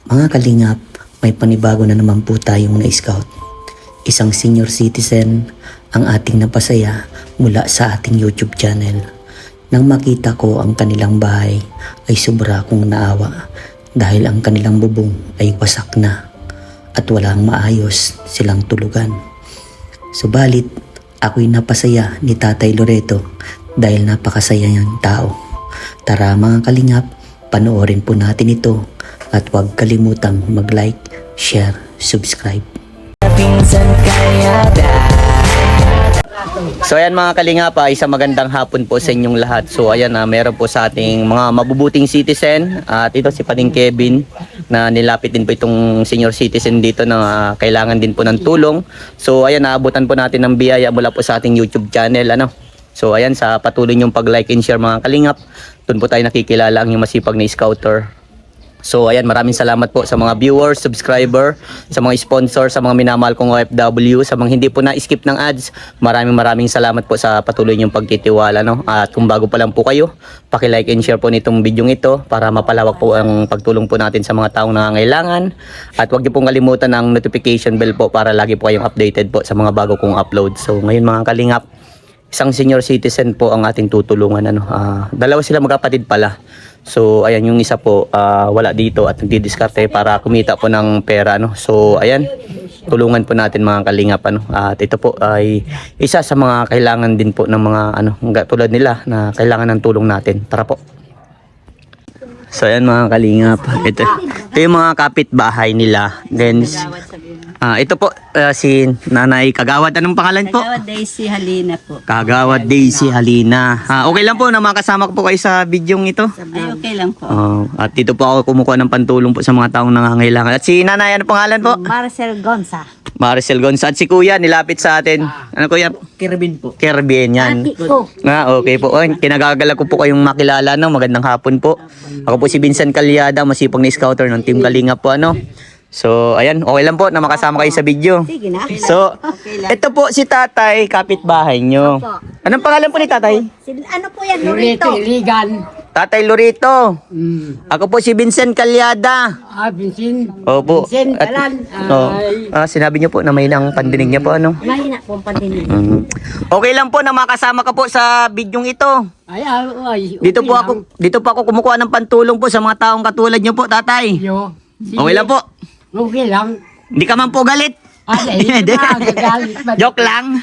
Mga kalingap, may panibago na naman po tayong na-scout. Isang senior citizen ang ating napasaya mula sa ating YouTube channel. Nang makita ko ang kanilang bahay ay sobra akong naawa dahil ang kanilang bubong ay wasak na at walang maayos silang tulugan. Subalit, ako'y napasaya ni Tatay Loreto dahil napakasaya niyang tao. Tara mga kalingap, panoorin po natin ito at huwag kalimutang mag-like, share, subscribe. So ayan mga kalingap, isang magandang hapon po sa inyong lahat. So ayan, meron po sa ating mga mabubuting citizen at ito si Pading Kevin na nilapit din po itong senior citizen dito na kailangan din po ng tulong. So ayan, naabutan po natin ng biyaya mula po sa ating YouTube channel. So ayan, sa patuloy niyong pag-like and share mga kalingap, doon po tayo nakikilala ang yung masipag na scouter. So ayan, maraming salamat po sa mga viewers, subscriber, sa mga sponsor, sa mga minamahal kong OFW, sa mga hindi po na-skip ng ads. Maraming salamat po sa patuloy niyong pagtitiwala, no? At kung bago pa lang po kayo, paki-like and share po nitong video ito para mapalawak po ang pagtulong po natin sa mga taong nangangailangan. At huwag niyo pong kalimutan ang notification bell po para lagi po kayong updated po sa mga bago kong upload. So ngayon mga kalingap, isang senior citizen po ang ating tutulungan. Dalawa sila magkapatid pala. So ayan, yung isa po wala dito at nagdidiskarte para kumita po ng pera. So ayan, tulungan po natin mga kalingap. At ito po ay isa sa mga kailangan din po ng mga tulad nila na kailangan ng tulong natin. Tara po. So ayan mga kalingap, ito yung mga kapitbahay nila. Then ito po si Nanay Kagawad. Anong pangalan po? Kagawad Daisy Halina po. Kagawad Daisy Halina. Okay lang po na makasama ko po kayo sa bidyong ito. Ay, okay lang po. At dito po ako kumukuha ng pantulong po sa mga taong nangangailangan. At si Nanay, ano pangalan po? Marcel Gonza. Maricel Gonza. At si Kuya, nilapit sa atin. Ano Kuya? Kirvin po. Kervin, yan. Ati ko. Okay po. Kinagagala ko po kayong makilala. Magandang hapon po. Ako po si Vincent Calyada, masipag na scouter ng Team Kalinga po. So, ayan, okay lang po na makasama kayo sa video. Sige na. So, Okay lang. ito po si Tatay, kapitbahay nyo. Opo. Anong pangalan po ni Tatay? Ano po yan? Lorito. Iligan. Tatay Lorito. Ako po si Vincent Calyada. Vincent. Opo. Vincent, Talan. Sinabi niyo po na may nang pandinig niya po, Mahina po ang pandinig. Okay lang po na makasama ka po sa bidyong ito. Ay. Dito po ako kumukuha ng pantulong po sa mga taong katulad niyo po, Tatay. Yo. Okay lang po. Okay lang. Hindi ka man po galit. Hindi. Joke lang.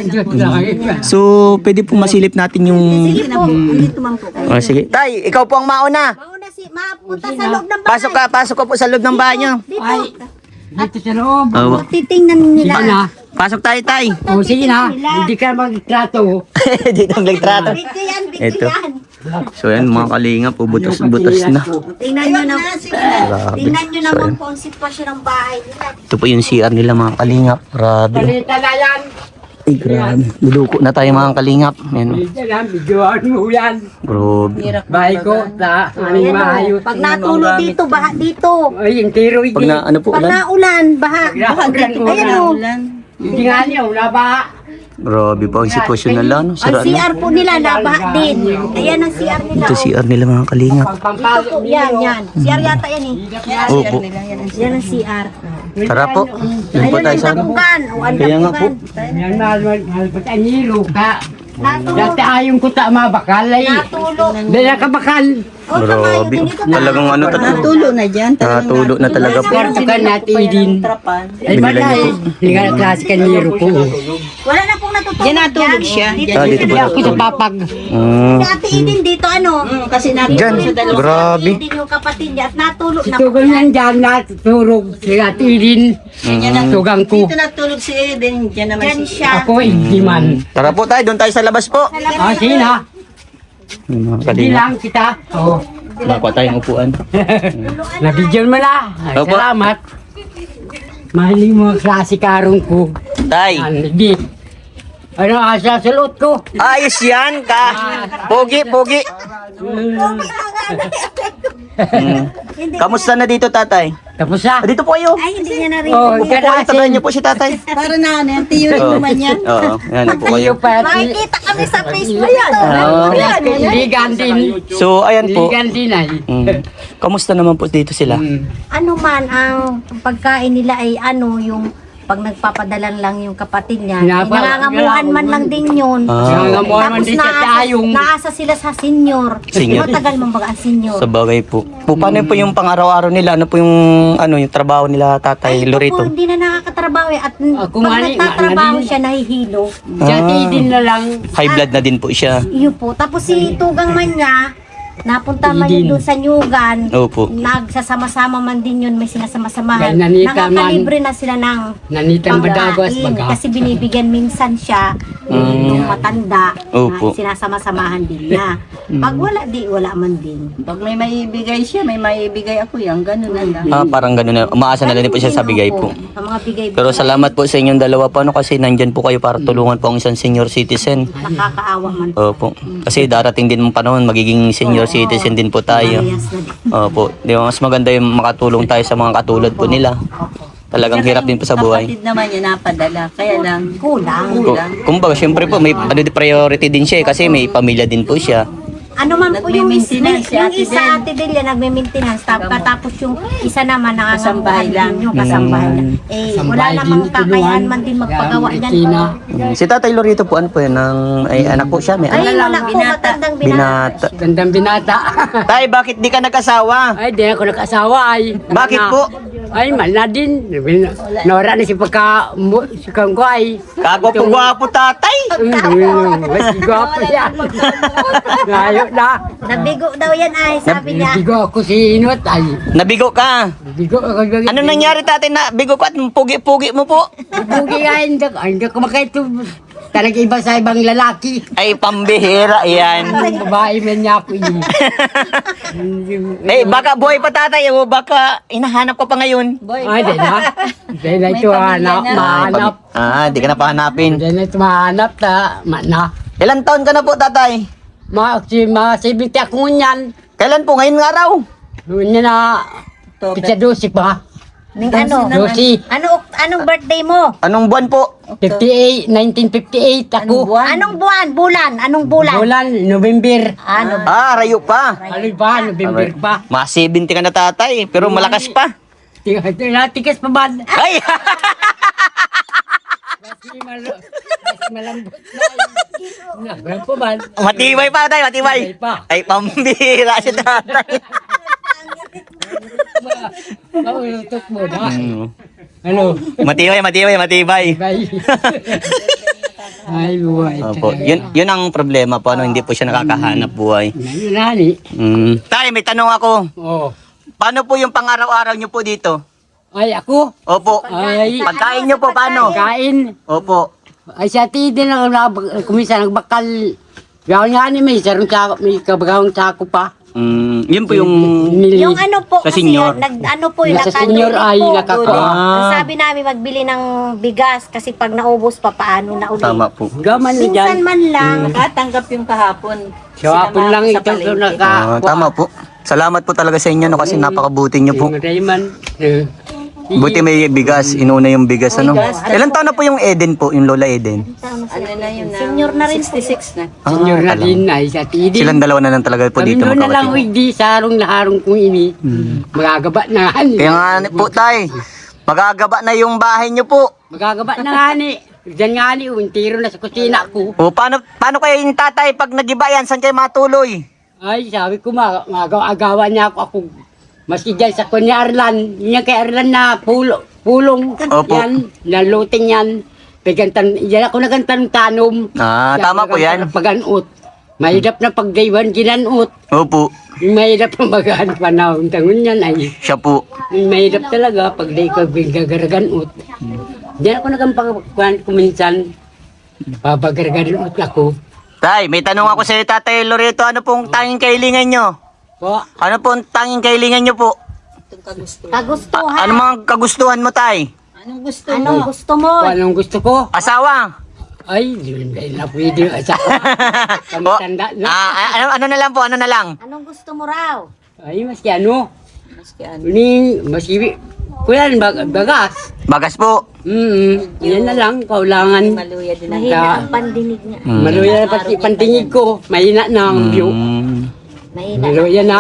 Joke lang. So, pwede po masilip natin yung... Sige po. Dito man po kayo. Sige. Tay, ikaw po ang mauna. Mauna si mapunta sa loob ng bahay. Pasok ka po sa loob ng bahay niyo. Dito. Dito sa loob. Titingnan nila. Sige na. Pasok tayo, Tay. Sige na. Hindi ka magtrato. Dito ang nagtrato. Video yan. Ito. Video yan. So, yan mga kalinga po, butas-butas na. Tingnan nyo na. Tingnan nyo naman po ang sitwasyon ng bahay nila. Ito po yung CR nila mga kalingap. Grabe. Balita na yan. Ay, grabe. Niluko na tayo mga kalingap. Yan. Balita lang. Videoan mo yan. Grabe. Bahay ko. Aming maayos. Pag natulo dito, baha dito. Ay, yung tiro Pag hindi. na, ano po, Pag ulan? naulan, baha. Baha dito. Ayan o. Hindi nga niya. Wala ba? Grabe po ang sitwasyon nila. No? Ang Sira na. CR po nila, nabaha din. Ayan ang CR nila. Ito CR nila mga kalingap. Ito po, yan. CR yata yan eh. Opo. Yan ang CR. Tara po. Doon po Ayan tayo ang sa ano. tapukan. O, ang Kaya nga po. tapukan. Yan malpat ang hilo ka. Natulog. Dati ayong ko ta mabakalay. Natulog. Dala ka bakal. O, tamayo Grabe. din ito. Talagang ano Natulo na dyan. Natulo na talaga po. Kwarto ka natin din. Ay Binila balay. niyo Hindi ka klase ka niro ko. Wala na pong natutulog. Yan natulog siya. Dito, Dito Hindi po. ako sa papag. Si Ate Eden dito ano? Kasi Dyan. natulog. Grabe. Si Eden yung kapatid niya at natulog na Ito ganyan dyan natutulog. Si Atidin. Tugang ko. natulog si Eden. Dyan siya. Ako hindi man. Tara po tayo. Doon tayo sa labas po. Sige na. Mga Hindi kalingap. lang kita. Oo. Nakuha tayong upuan. Nabigyan mo na. Ay, Opo. salamat. Mahiling mo klase karong ko. Tay. Hindi. Ano asa sa loob ko? Ayos yan ka. Pogi, pogi. Kamusta na dito, Tatay? Tapos na. Dito po kayo. Ay, hindi niya narinig. Oh, Upo po kayo, tabayan niyo po si tatay. Para na, yung tiyo Oo. Oo, yan po kayo. Tayo pa. Makikita kami sa Facebook ito. Oo. Ligan din. So, ayan po. Ligan din ay. Kamusta naman po dito sila? Ano man, ang pagkain nila ay ano, yung pag nagpapadalan lang yung kapatid niya, nangangamuhan man lang din yun. Nangangamuhan man Tapos din sa tayong. naasa sila sa senior. Senior. Matagal mong baga ang senior. Sa bagay po. Paano po yung pang-araw-araw nila? Ano po yung yung trabaho nila Tatay Ay, ito Lorito? po, hindi na nakakatrabaho eh. At Kung pag ano, nagtatrabaho ano din. siya, nahihilo. Dati din na lang. High blood na din po siya. Iyo po. Tapos si Tugang man niya, napunta man Idin. yun doon sa Nyugan. Opo. Nagsasama-sama man din yun, may sinasama-samahan. May nanita man. Nakakalibre na sila ng Nanitang badagos pagkain. baga. Kasi binibigyan minsan siya yung matanda Opo. na sinasama-samahan din niya. Pag wala, di wala man din. Pag may maibigay siya, may maibigay ako yan. Ganun na lang. Parang gano'n na. Umaasa na lang din po siya sa bigay po. Ang mga bigay Pero salamat po sa inyong dalawa po kasi nandyan po kayo para tulungan po ang isang senior citizen. nakakaawa man. Opo. Kasi darating din mong panahon, magiging senior citizen din po tayo. Parehas na din. Opo. Di ba mas maganda yung makatulong tayo sa mga katulad po nila. Talagang hirap din po sa buhay. Kapatid naman niya napadala. Kaya lang, Kulang. Kumbaga, syempre po, may priority din siya kasi may pamilya din po siya. Ano man po yung, Nagme-maintenance si yung Ate isa ate Delia nagme-maintenance tapos yung isa naman Kasambahay lang. yung kasambahay lang. Eh wala namang kakayahan man din magpagawa niyan. Si Tatay Lorito po, ano po yan? Ay, anak po siya. May Ay anak. wala po matandang Binata. Gandang binata. Tay, bakit di ka nag-asawa? Ay, di ako nakasawa ay. Bakit Na- po? Ay, mana din. Nora na si pagka si kang ko ay. Kagwapo-gwapo tatay. Mas gwapo yan. Layo na. Nabigo daw yan ay sabi niya. Bigo ako si Inot ay. Nabigo ka. Bigo ako. Ano nangyari tatay na bigo ka at pugi-pugi mo po? Bugi ay, hindi ko makaito. Talaga iba sa ibang lalaki. Ay, pambihira yan. Babae man niya ako yun. Eh, baka buhay pa tatay o baka hinahanap ka pa ngayon. Ay, di na. Di na ito mahanap. Di ka na pahanapin. Di na ito mahanap ta. Na. Ilan taon ka na po tatay? Mga 70 ako ngunyan. Kailan po? Ngayon nga raw. Ngunyan na. Pizza dosik ba? Ning ano? Dosi. Anong birthday mo? Anong buwan po? 58, 1958 ako. Anong buwan? Bulan? Anong bulan? Bulan, November. Ano? Rayo pa. Ano ba? November pa. Mga 70 ka na tatay, pero malakas pa. Tigas pa ba? Ay! Mas malambot na. Nagran pa ba? Matibay pa tayo, matibay. Matibay pa. Ay, pambira si tatay. Paulutok mo na. Ano? Matibay, matibay, matibay. Bye. Ay, buhay. Opo. Yun ang problema po, hindi po siya nakakahanap buhay. Nani? Tay, may tanong ako. Oh. Paano po yung pang-araw-araw nyo po dito? Ay, ako? Opo. Ay. Pagkain nyo po, paano? Kain. Opo. Ay, sa tidi na kumisa nagbakal. Gawin nga ni may sarong sako, may kabagawang sako pa. Yun po yung... Yung ano po, Sa kasi senior. ano po yung Sa senior ay nakaka- Ang sabi namin magbili ng bigas kasi pag naubos pa paano na uli. Tama po. Gaman na Minsan dyan. man lang. nakatanggap yung kahapon. Siyapon lang Sinama ko ito sa palengke. naka... Tama po. Salamat po talaga sa inyo kasi napakabuti nyo po. Yung Raymond. Buti may bigas, inuna yung bigas ano. Ilan taon na po yung Eden po, yung Lola Eden? Ano na yun na? Senior na rin po. 66 na. Senior na din ay sa tidi. Silang dalawa na lang talaga po Kami dito doon na lang magkapatid. wigdi sa harong na harong kong ini. Magagaba na nga ni. Kaya nga po tay, magagaba na yung bahay nyo po. Magagaba na nga ni. Diyan nga ni, tiro na sa kusina ko. O paano kayo yung tatay pag nagiba yan, saan kayo matuloy? Ay, sabi ko, magawa niya ako. Maski dyan sa kunya Arlan. Yan kay Arlan na pulong. Opo. Yan, naluting yan. Pegantan, yan ako nagantan-tanom. Tama po yan. Paganot. Mahirap na pagdaywan, ginanot. Opo, Mahirap na magaan panahon. Tangon yan ay. siya po. Mahirap talaga pag day ka gagaraganot. Diyan ako nagampagkuhan ko minsan. Babagaraganot ako. Tay, may tanong ako sa tatay Loreto, ano pong tanging kailingan nyo? Po, Ano pong tanging kailingan nyo po? Kagustuhan. Ano mga kagustuhan mo tay? Anong gusto Anong gusto mo? kung anong gusto ko. Asawa? Ay, hindi na pwede yung asawa. Kamatanda na. Ano na lang po, ano na lang? Anong gusto mo raw? Ay, maski ano. Maski ano. Masibi. Kuya, bagas. Bagas po. Yan na lang, kaulangan. Maluya din ang Mahina ang pandinig niya. Maluya na pati pantingig ko. Mahina na ang view. Mahina. Maluya na.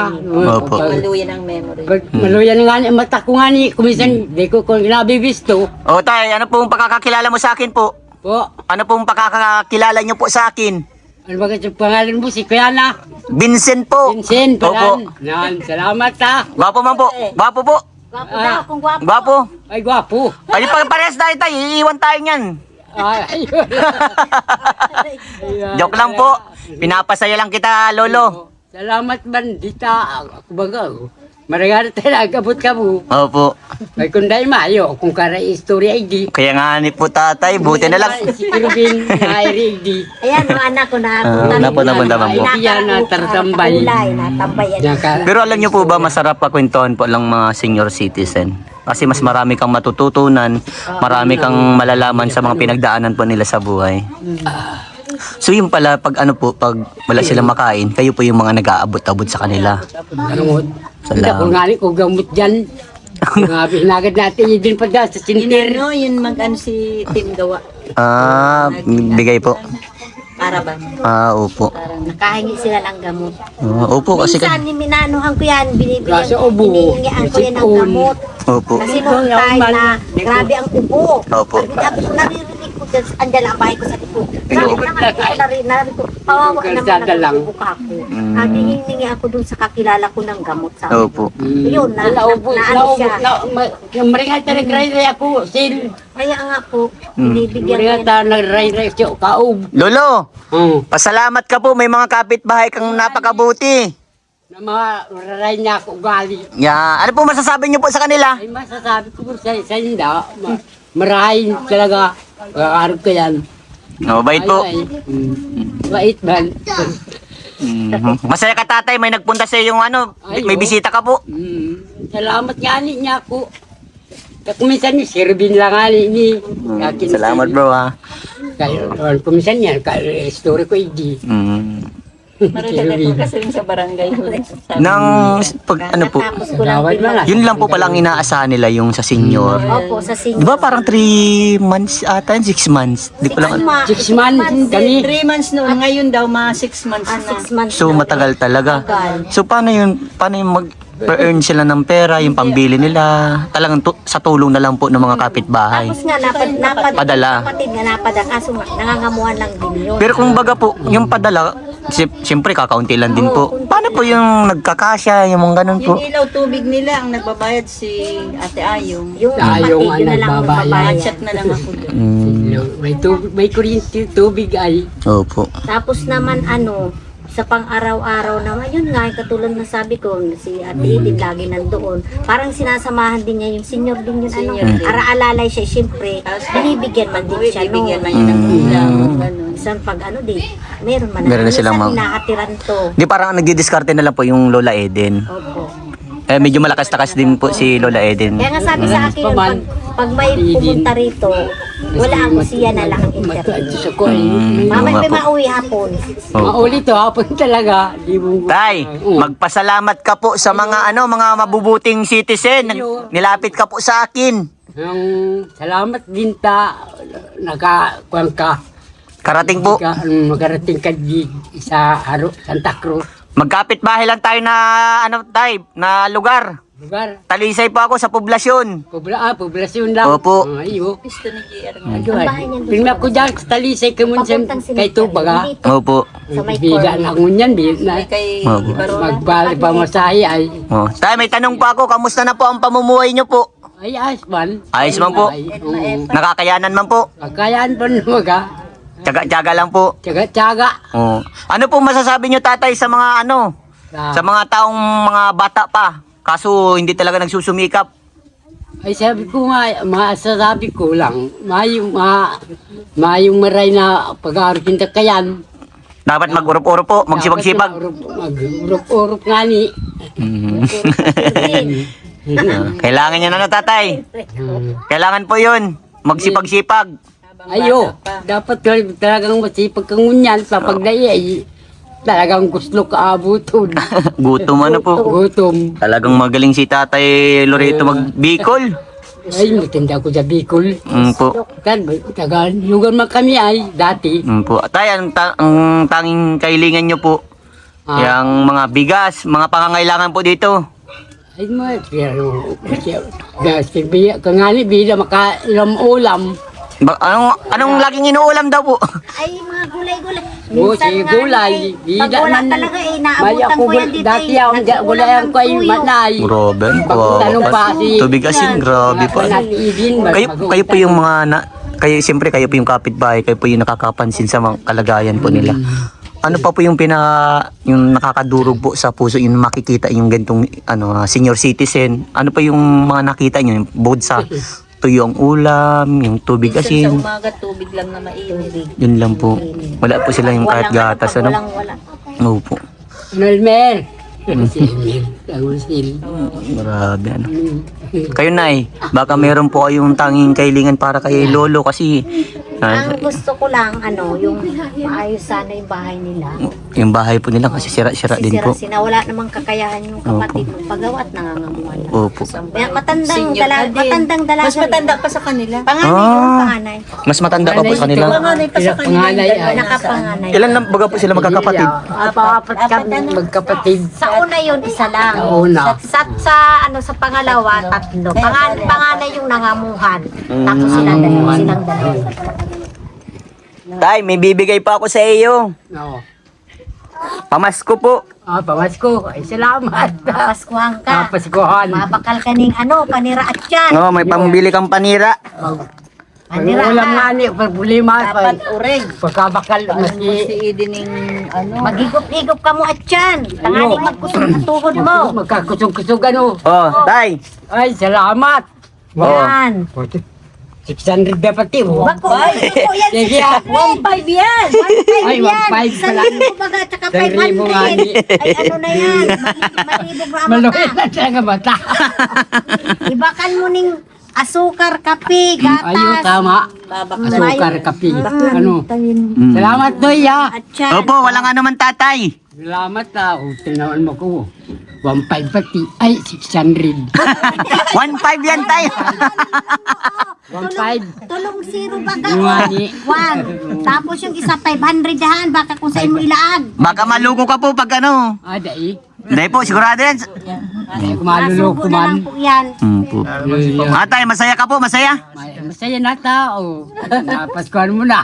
Opo. maluya ng memory. Maluya na nga ni, mata ko nga ni, kumisan, di ko nabibisto. O tay, ano pong pakakakilala mo sa akin po? Po, Ano pong pakakakilala niyo po sa akin? ano ba kasi pangalan mo? Si Kuya na. Vincent po. Vincent, Opo. palan. Nan, salamat ha. Gwapo man po. Gwapo po. Gwapo daw, kung gwapo. Gwapo. Ay, gwapo. Ay, parehas tayo tayo. Iiwan tayo niyan. Ay, Joke lang po. Pinapasaya lang kita, lolo. Salamat bandita. Ako baga, maragana tayo nagabot ka mo. Opo. May kunday mayo, kung karay istorya ID. Kaya nga ni po tatay, buti na lang. Si Kirubin, Nairi ID. Ayan, mga anak ko na. Napunta man po. Yan na tarsambay. Natambay. Pero alam niyo po ba, masarap pakwentuhan po lang mga senior citizen. Kasi mas marami kang matututunan, marami kang malalaman sa mga pinagdaanan po nila sa buhay. So yun pala, pag ano po, pag wala silang makain, kayo po yung mga nag-aabot-abot sa kanila. Gamot. Salamat. Kung nga ko gamot dyan. Mga binagad natin yun din pa dyan sa Yun sintir. ano, yun mag-ano si Tim gawa. Bigay po. Para ba? Opo. Nakahingi sila ng gamot. Opo, kasi Minsan, minanuhan ko yan, binibigyan, Kaso ubo, hinihingian ko yan ng sipon. gamot. Opo. Kasi noong time na grabe ang ubo. Opo. Naririnig ko dyan, andyan lang ang bahay ko sa likod. Grabe naman ko narinig ko, kawawa naman Kalsada lang. nag-ubo ka ako. Hihingi ako dun sa kakilala ko ng gamot sa Opo. Yun, na Naubo, ano siya. yung maringal tayo nag-ray-ray ako, sil. Kaya nga po, binibigyan Maringal ko tayo nag-ray-ray siya, kaub. Lolo, Oh. pasalamat ka po. May mga kapitbahay kang napakabuti. Na mga ray niya ako ugali. Yeah. Ano po masasabi niyo po sa kanila? Ay masasabi ko sa inda, marahin talaga. Kakarap ko yan. Bait po. Ay, bait man. Masaya ka tatay, may nagpunta sa yung ano, may bisita ka po. Salamat nga niya ako. Kumisan ni Sirbin lang nga ni. Salamat bro ha. Kaya kumisan niya, kaya story ko hindi. Marunong kasi rin sa barangay. Nang pag ano po, Tapos ko lang Gawad man. yun lang po palang inaasahan nila yung sa senior. Opo, sa Di senior. ba parang 3 months ata, 6 months? Di ko lang. 6 months kami. 3 months noon, ngayon daw mga 6 months na. 6 months So na. matagal talaga. So paano yun? Paano yung mag-earn sila ng pera, yung pambili nila? Talagang sa tulong na lang po ng mga kapitbahay. Tapos nga, Padala. kapatid nga napadala. Kaso nga, nangangamuhan lang din yun. Pero kung baga po, yung padala, siyempre kakaunti lang din po. Paano po yung nagkakasya, yung mga ganun po? Yung ilaw tubig nila ang nagbabayad si Ate Ayong. Yung Ayong kapatid, yun na lang nagbabayad. magbabayad. Chat na lang ako doon. May tubig, may kuryente, tubig ay. Opo. Tapos naman sa pang-araw-araw naman, yun nga, katulad na sabi ko, si Ate Edith lagi nandoon. Parang sinasamahan din niya yung senior din yun, ara-alalay siya, siyempre, binibigyan man din siya, Bibigyan man yun ng ilaw. Ganun. Isang pag meron man. Meron na silang Minsan, nakatiran to. Di parang nagdidiskarte na lang po yung Lola Eden. Opo. Medyo malakas-takas din po si Lola Eden. Kaya nga sabi sa akin, yun, pag may pumunta rito, wala ang siya na lang ang interview. Sa ko ay. Mamay may mauwi hapon. Mauli to hapon talaga. Di mo. Tay, magpasalamat ka po sa mga mga mabubuting citizen. Nilapit ka po sa akin. Salamat din ta. Nakakuan ka. Karating po. Magarating ka di sa Santa Cruz. Magkapit-bahay lang tayo na tay, na lugar. Lugar. Talisay po ako sa poblasyon. Poblasyon lang. Opo. Ayo. Gusto ni JR. bahay niyan doon Pilma ko dyan sa Talisay kamunsan Papuntang kay Tubaga. Dito, Opo. sa may Biga corner. lang ngunyan. Na, Kay Opo. magbalik pa masahe ay. Tay, may tanong po ako. Kamusta na po ang pamumuhay niyo po? Ay, ayos man. Ayos man po. Ay, Nakakayanan man po. Kayaan pa naman Tiyaga-tiyaga lang po. Tiyaga-tiyaga. Ano po masasabi niyo tatay sa mga sa mga taong mga bata pa? Kaso hindi talaga nagsusumikap. Ay sabi ko nga, masasabi ko lang, mayong maray na pag-aarukin ta kayan. Dapat mag-urup-urup po, magsipag-sipag. Mag-urup nga ni. Kailangan niya na tatay. Kailangan po yun. Magsipag-sipag. Ayo, dapat talagang masipag kang ngunyan sa pagdaya. talagang gusto ka abuton. Gutom ano po. Gutom. Talagang magaling si Tatay Loreto magbikol. Ay, natinda ko sa Bicol. Po. Kan, taga lugar man kami ay dati. Po. Tay, ang tanging kailangan nyo po, yung mga bigas, mga pangangailangan po dito. Ay mo, pero biya ka nga ni bila makailam ulam. Anong laging inuulam daw po? Ay, mga gulay-gulay. Oo, si gulay. Pag wala talaga eh, naabutan ko yan dito dati eh. ang gulayan ko ay manay. Grabe. Pagtanong pa si Tubig asin, grabe po. Kayo po yung mga kayo siyempre kayo po yung kapitbahay, kayo po yung nakakapansin sa mga kalagayan po nila. Ano pa po yung yung nakakadurog po sa puso yung makikita yung gantong senior citizen? Ano pa yung mga nakita niyo bukod sa tuyo ang ulam, yung tubig Sa asin? umaga, tubig lang na mainit. Yun lang po. Wala po sila yung kahit gatas, ano? Wala. Oo po. Nolmer. Agustin. Grabe, ano. Kayo, Nay, baka meron po kayong tanging kailangan para kay Lolo kasi Ang gusto ko lang, yung maayos sana yung bahay nila. yung bahay po nila kasi sira-sira din po. Sira-sira, wala namang kakayahan yung kapatid magpagawa at nangangamuhan lang. Opo. Kaya matandang Senior na din. matandang dalaga. Mas matanda pa sa kanila. Panganay yun, panganay. Mas matanda pa po sa kanila. Panganay pa sa kanila. Panganay ay. Nakapanganay. Ilan lang baga po sila magkakapatid? Apat kami magkapatid. Sa una yun, isa lang. Sa una. Sa pangalawa, tatlo. Panganay yung nangamuhan. Tapos silang dalawa. Tay, may bibigay pa ako sa iyo. Oo. Pamasko po. Pamasko. Ay, salamat. Papaskuhan ka. Paskuhan. Mabakal ka ning panira at yan. Oh, may pambili kang panira. Panira Ulam ka. nga ni, problema. Dapat ureg. Pagkabakal, Si Idining Magigop-higop ka mo at yan. Tanganing magkusog na tuhod mo. magkakusog-kusog Oh, Tay. Ay, salamat. Yan. 600 ba pati? Bako, yan. Sige. 1.5 yan. 1.5 Ay, yan. 1.5 pala. 1,000 baga, tsaka 1,000 nga ni. 500. Ay, ano na yan. Malibog na Maluhin mata. na siya nga mata. Ibakan mo ning asukar, kape, gatas. Ayun, tama. Asukar, kape. Ano? Salamat, Doy, ha. At yan. Opo, walang ano man tatay. Salamat, ha. Tinawan mo ko. 1.5 pati. Ay, 600. 1.5 yan, Tay. 1.5. Tulong zero baga. Iwani. 1. Tapos yung isa 500 yan. Baka kung saan mo ilaag. Baka maluko ka po pag ano. Dai. Hindi po, sigurado yan. Ay, kumaluloko Masugo na lang man. po yan. Po. Tay, masaya ka po, masaya? Masaya na tao. Napaskuhan mo na.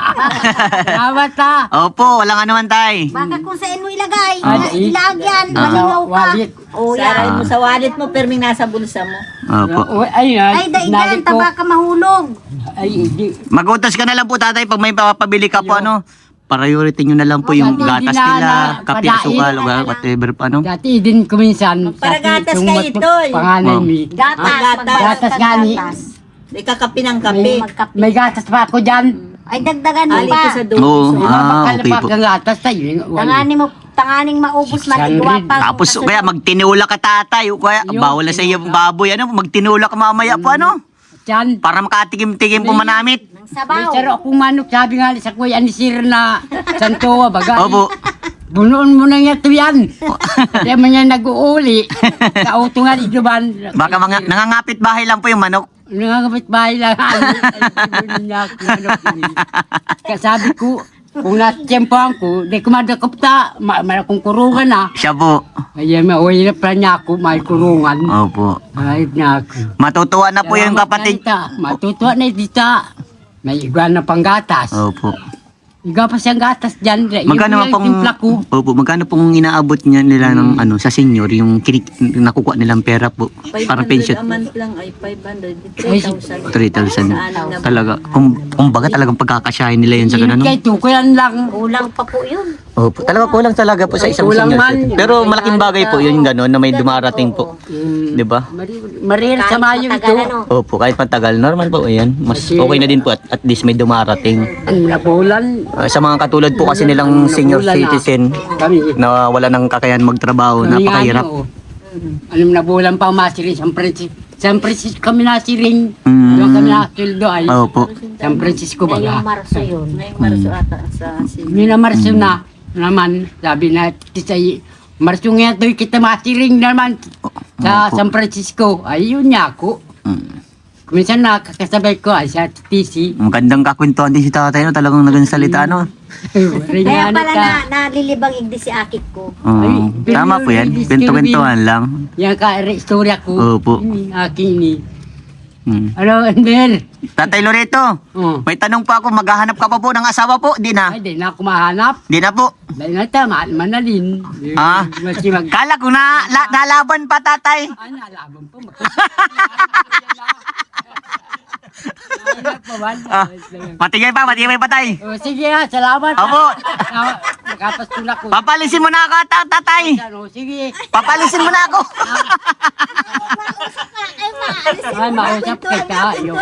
Salamat, ha. Opo, walang ano man, Tay. Baka kung saan mo ilagay. Dai. Ilaag yan. Malingaw ka. Walit. Oh, Saray yan. mo sa wallet mo, pero may nasa bulsa mo. Opo. Ay, Ay, daigan. Taba ka mahulog. Ay, hindi. Magutos ka na lang po, tatay, pag may papabili ka po, ano. Priority nyo na lang po yung gatas nila, kape, asukal, o whatever pa, ano. Dati din ko minsan. Paragatas dati, ka yung ito, eh. Panganay Oh. mi. Gatas. gatas. Gatas nga ni. May kakapi ng kape. Magkape. May gatas pa ako dyan. Ay, dagdagan mo Ali pa. ko sa dulo. Oo, Bakal okay pa po. kang gatas tayo. Tanganing maubos maligwa pa. Tapos, kaya magtinula ka, tatay, o kaya, bawal na sa iyo baboy, ano, magtinula ka mamaya po, ano. Diyan. Para makatikim-tikim po manamit. Ng May sabaw. saro akong manok. Sabi nga sa kuya ni Sir na Santoa bagay. Opo. Bunuon mo na nga ito yan. Kaya man yan nag-uuli. Kauto nga dito ba? Baka nangangapit bahay lang po yung manok. Nangangapit bahay lang. Kasabi ko, kung natiyempohan ko, di ko madakop ta. Malakong kurungan na. Siya po. Kaya mauwi na pa niya ako, may kurungan. Opo. Ay, niya ako. Matutuwa na po yung Salamat kapatid. na ita. Matutuwa na dito. May iguan na pang gatas. Opo. Iga pa siyang gatas dyan. Magkano Yung pong timpla ko. Opo, magkano pong inaabot niya nila ng ano sa senior yung nakukuha nilang pera po para 500 pension a month lang ay 500. Ay, 3,000. 3,000. Talaga kumbaga talagang pagkakasyahin nila yun sa ganun. Kaya tukulan lang. Kulang pa po yun. Opo, talaga kulang talaga po sa isang Kulang senior man. citizen. Pero malaking bagay po yun ganun na may dumarating po. 'Di ba? Marir sa mayo ito. Opo, kahit matagal normal po 'yan. Mas okay na din po at least may dumarating. Ang nabulan. Sa mga katulad po kasi nilang senior citizen Kami. na wala nang kakayahan magtrabaho, napakahirap. Anong nabulan pa masirin San Francisco. San Francisco kami nasiring. Mm. Doon kami nasuldo ay. Opo. San Francisco Ngayong baga. Marso yun. Ngayong Marso ata sa Mina Marso na. naman, sabi na tisay, marsong nga ito'y kita masiring naman sa San Francisco. Ayun niya ako. Minsan nakakasabay ko ay sa TC. Magandang kakwentuhan din si tatay, no? Talagang nagsalita, no? Kaya Ringan pala ka. nalilibang igdi si akit ko. Oo. Tama po yan. Kwento-kwentuhan lang. Yan ka, istorya ko. Opo. Ini, aking ini. Hmm. Ano, Ender? Tatay Loreto, Oh. may tanong pa ako, maghahanap ka pa po ng asawa po? Di na? Ay, di na ako mahanap. Di na po. Dahil na tama, manalin. Ah. Masi mag... Kala ko na nalaban pa, tatay. Ano, alaban po. Matigay pa, tay. Oh, sige ha, salamat. Opo. Nakapasto na ko. Papalisin mo na ako, tatay. Ano, sige. Papalisin mo na ako. Ay, mausap kita. Yung...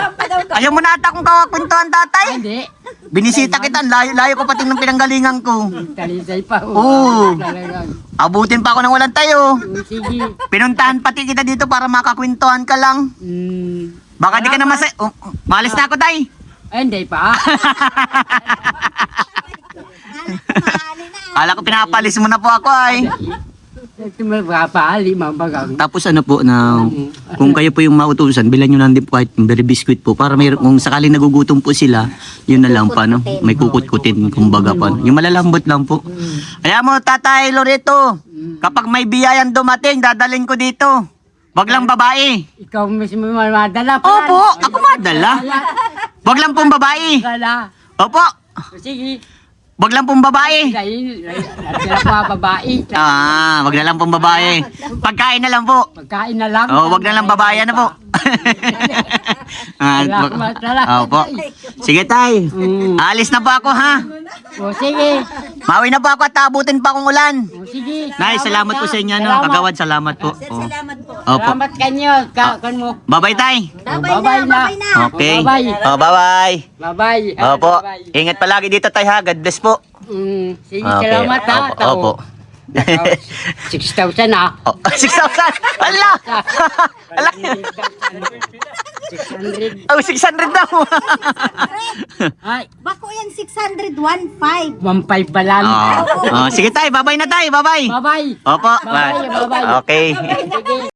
Ayaw mo na ata kung kakwentuhan, tatay. Hindi. Binisita kita, layo ko pati ng pinanggalingan ko. Talisay pa. Oo. Talagang. Abutin pa ako ng walang tayo. Oh, sige. Pinuntahan pati kita dito para makakwentuhan ka lang. Baka di ka na masay... malis na ako, tay. Ay, hindi pa. Kala ko pinapalis mo na po ako, ay. Ito magpapali, mabagang. Tapos ano po na kung kayo po yung mautusan, bilan nyo lang din po kahit berry biscuit po para may kung sakaling nagugutom po sila, yun na lang pa no. May kukut-kutin kumbaga pa. Yung malalambot lang po. Kaya mo Tatay Loreto, kapag may biyayang dumating, dadalhin ko dito. Wag lang babae. Ikaw mismo madala pa. Opo, ako madala. Wag lang pong babae. Kala. Opo, Sige. wag lang pong babae. Dahil, natira ko ang babae. Wag na lang pong babae. Pagkain na lang po. Pagkain na lang. Oh, wag na lang babae na po. Salamat, salamat. Opo. Sige, tay. Alis na po ako, ha? O, sige. Mawi na po ako at abutin pa akong ulan. O, sige. Nay, salamat po sa inyo, no? Salamat. Kagawad, salamat po. Oh. Opo. Salamat kanyo. Kan mo. Bye-bye, tay. Bye-bye na. Okay. Bye-bye. Oh, bye-bye. Bye-bye. Opo. Bye-bye. Ingat palagi dito, tay, ha? God bless po. Sige, Okay. salamat ha. Opo. 6,000 ha. Oh, 6,000. Ala! Ala! 600. Oh, 600 daw. Ay, Bako yan 601.5. 1,500 pa lang. Oh, sige, tay. Bye-bye na, tay. Bye-bye. Bye-bye. Opo. Bye-bye, bye-bye. Okay. Sige.